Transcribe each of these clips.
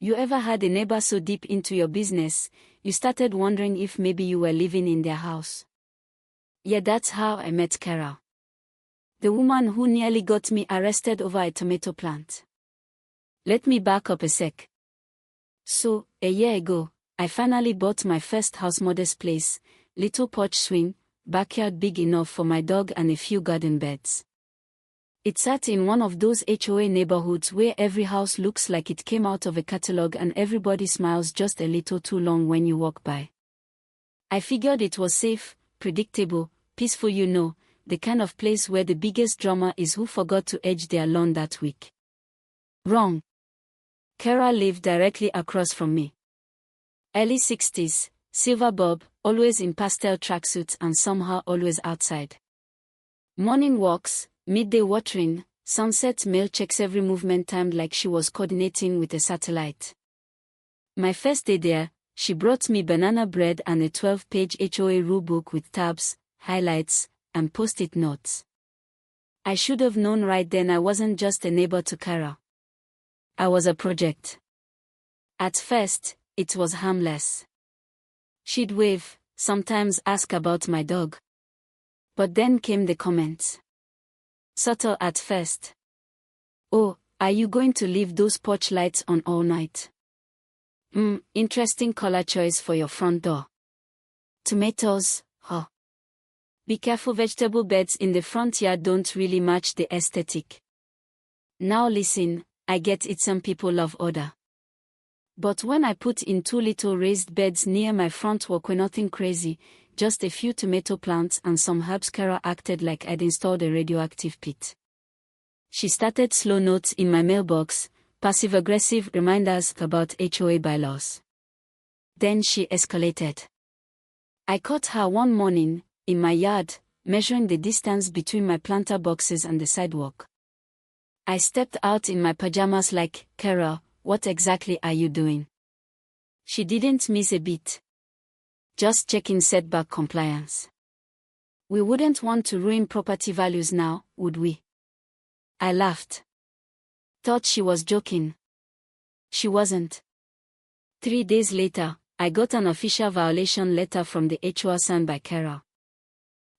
You ever had a neighbor so deep into your business, you started wondering if maybe you were living in their house? Yeah, that's how I met Carol. The woman who nearly got me arrested over a tomato plant. Let me back up a sec. So, a year ago, I finally bought my first house, modest place, little porch swing, backyard big enough for my dog and a few garden beds. It sat in one of those HOA neighborhoods where every house looks like it came out of a catalog and everybody smiles just a little too long when you walk by. I figured it was safe, predictable, peaceful, the kind of place where the biggest drama is who forgot to edge their lawn that week. Wrong. Kara lived directly across from me. Early 60s, silver bob, always in pastel tracksuits and somehow always outside. Morning walks, midday watering, sunset mail checks, every movement timed like she was coordinating with a satellite. My first day there, she brought me banana bread and a 12-page HOA rulebook with tabs, highlights, and post-it notes. I should have known right then I wasn't just a neighbor to Kara. I was a project. At first, it was harmless. She'd wave, sometimes ask about my dog. But then came the comments. Subtle at first. Oh, are you going to leave those porch lights on all night? Interesting color choice for your front door. Tomatoes, huh? Be careful, vegetable beds in the front yard don't really match the aesthetic. Now listen, I get it, some people love order. But when I put in 2 little raised beds near my front walkway, nothing crazy, just a few tomato plants and some herbs, Kara acted like I'd installed a radioactive pit. She started slow notes in my mailbox, passive-aggressive reminders about HOA bylaws. Then she escalated. I caught her one morning, in my yard, measuring the distance between my planter boxes and the sidewalk. I stepped out in my pajamas like, Kara, what exactly are you doing? She didn't miss a beat. Just checking setback compliance. We wouldn't want to ruin property values now, would we? I laughed. Thought she was joking. She wasn't. 3 days later, I got an official violation letter from the HOA signed by Kara.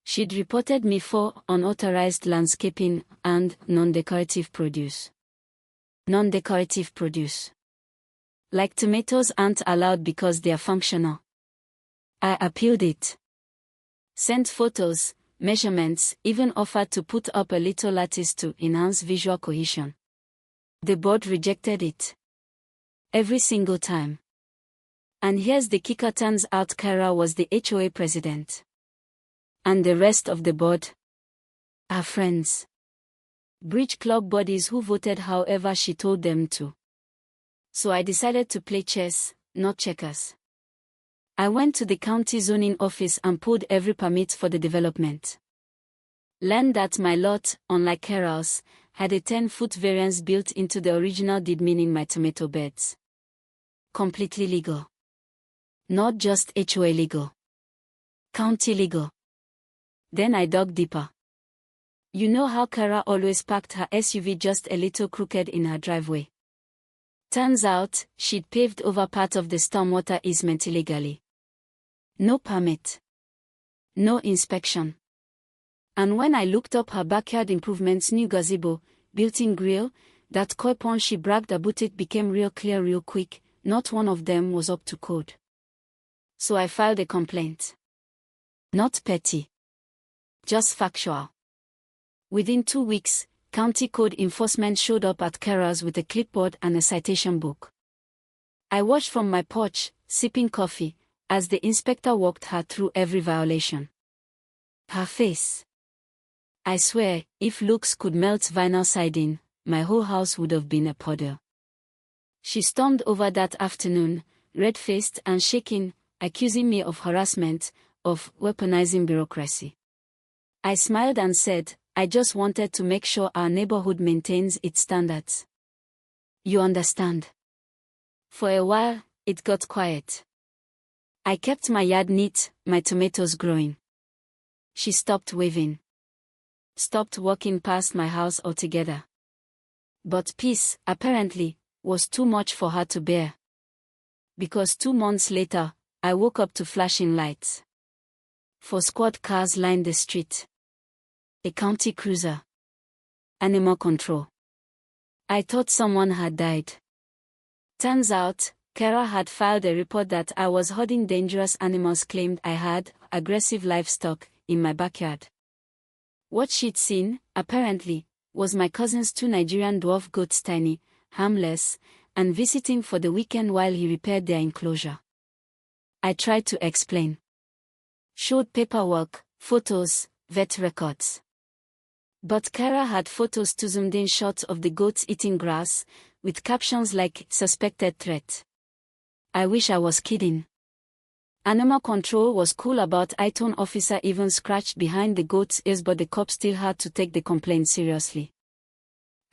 She'd reported me for unauthorized landscaping and non-decorative produce. Non-decorative produce. Like tomatoes aren't allowed because they're functional. I appealed it. Sent photos, measurements, even offered to put up a little lattice to enhance visual cohesion. The board rejected it. Every single time. And here's the kicker, turns out Kara was the HOA president. And the rest of the board are friends. Bridge club buddies who voted however she told them to. So I decided to play chess, not checkers. I went to the county zoning office and pulled every permit for the development. Learned that my lot, unlike Carol's, had a 10-foot variance built into the original deed, meaning my tomato beds. Completely legal. Not just HOA legal. County legal. Then I dug deeper. You know how Kara always parked her SUV just a little crooked in her driveway? Turns out, she'd paved over part of the stormwater easement illegally. No permit. No inspection. And when I looked up her backyard improvements, new gazebo, built-in grill, that koi pond she bragged about, it became real clear real quick, not one of them was up to code. So I filed a complaint. Not petty. Just factual. Within 2 weeks, county code enforcement showed up at Kara's with a clipboard and a citation book. I watched from my porch, sipping coffee, as the inspector walked her through every violation. Her face. I swear, if looks could melt vinyl siding, my whole house would have been a puddle. She stormed over that afternoon, red-faced and shaking, accusing me of harassment, of weaponizing bureaucracy. I smiled and said, I just wanted to make sure our neighborhood maintains its standards. You understand? For a while, it got quiet. I kept my yard neat, my tomatoes growing. She stopped waving. Stopped walking past my house altogether. But peace, apparently, was too much for her to bear. Because 2 months later, I woke up to flashing lights. 4 squad cars lined the street. A county cruiser. Animal control. I thought someone had died. Turns out, Kara had filed a report that I was hoarding dangerous animals, claimed I had aggressive livestock in my backyard. What she'd seen, apparently, was my cousin's 2 Nigerian dwarf goats, tiny, harmless, and visiting for the weekend while he repaired their enclosure. I tried to explain. Showed paperwork, photos, vet records. But Kara had photos to zoomed-in shots of the goats eating grass, with captions like, "Suspected threat." I wish I was kidding. Animal control was cool about it. An officer even scratched behind the goat's ears, but the cops still had to take the complaint seriously.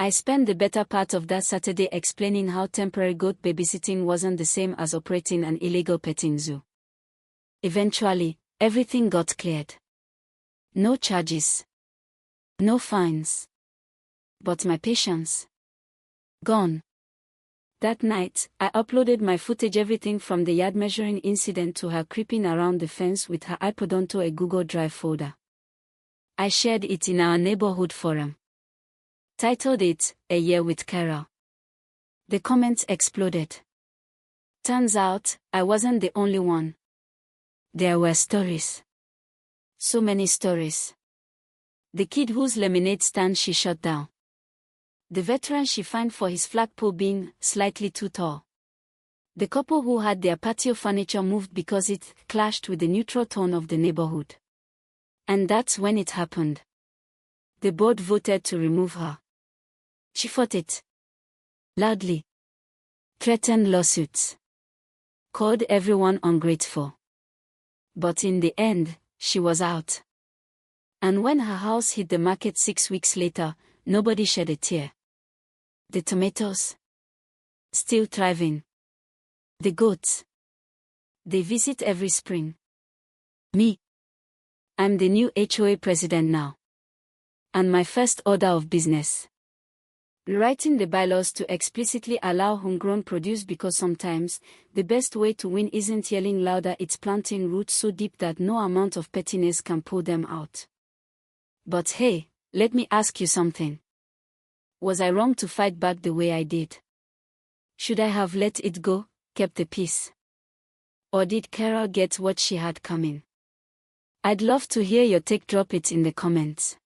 I spent the better part of that Saturday explaining how temporary goat babysitting wasn't the same as operating an illegal petting zoo. Eventually, everything got cleared. No charges. No fines. But my patience? Gone. That night, I uploaded my footage, everything from the yard measuring incident to her creeping around the fence with her iPod onto a Google Drive folder. I shared it in our neighborhood forum. Titled it, "A Year with Carol." The comments exploded. Turns out, I wasn't the only one. There were stories. So many stories. The kid whose lemonade stand she shut down. The veteran she fined for his flagpole being slightly too tall. The couple who had their patio furniture moved because it clashed with the neutral tone of the neighborhood. And that's when it happened. The board voted to remove her. She fought it. Loudly. Threatened lawsuits. Called everyone ungrateful. But in the end, she was out. And when her house hit the market 6 weeks later, nobody shed a tear. The tomatoes? Still thriving. The goats? They visit every spring. Me? I'm the new HOA president now. And my first order of business: rewriting the bylaws to explicitly allow homegrown produce, because sometimes, the best way to win isn't yelling louder, it's planting roots so deep that no amount of pettiness can pull them out. But hey, let me ask you something. Was I wrong to fight back the way I did? Should I have let it go, kept the peace? Or did Carol get what she had coming? I'd love to hear your take. Drop it in the comments.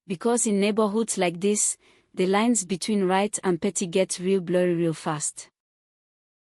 Because in neighborhoods like this, the lines between right and petty get real blurry real fast.